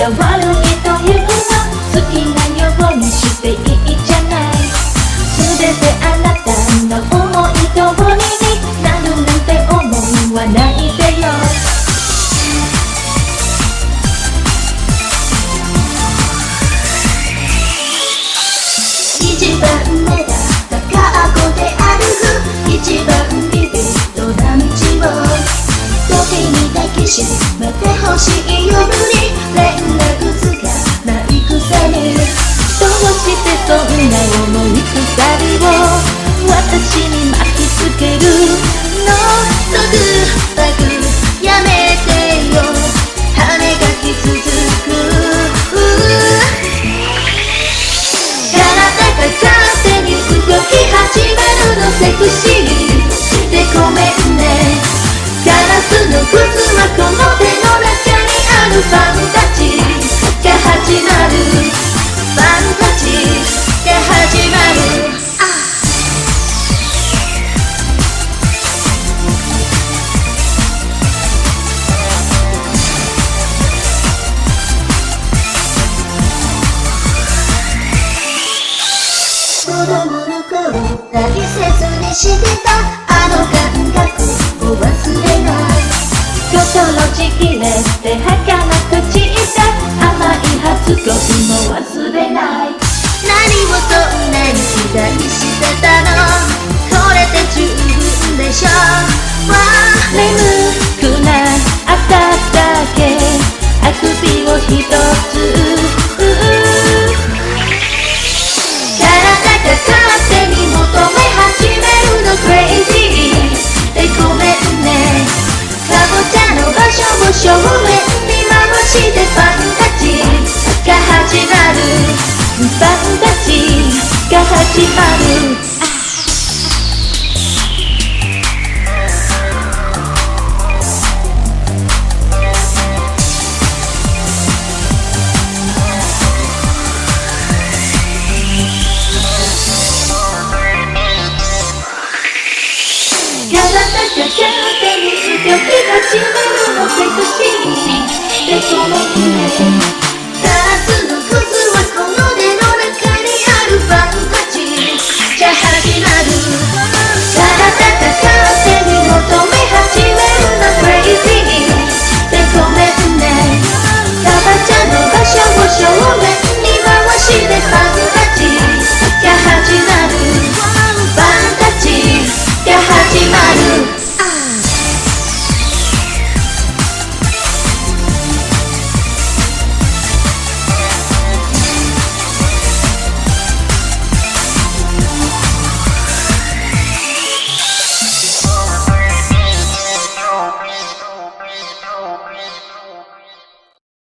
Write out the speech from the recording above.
変わる日というの好きなようにしていいじゃない。全てあなたの思い通りになるなんて思わないでよ。一番目だった過去で歩く一番ビビッドな道を時に抱きしめてほしい夜に連絡つかないくせにどうしてそんな思い鎖を私に巻きつけるの。とくたくやめてよ羽がき続く。勝手に動き始めるのセクシーでごめんね。ガラスの靴はこの手の中にあるファンタジーが始まる。ファンタジーが始まる。子供の頃大切にしてたあの感覚を忘れない。心ちぎれて儚く散った甘い初恋も忘れない。何をそんなに期待してたの。これで十分でしょ。眠くなっただけあくびを一つ勝手に求め始めるの Crazy でごめんね。かぼちゃの場所を正面に回してファンタジーが始まる。ファンタジーが始まる。勝手に動き始めるのセクシーでごめんね。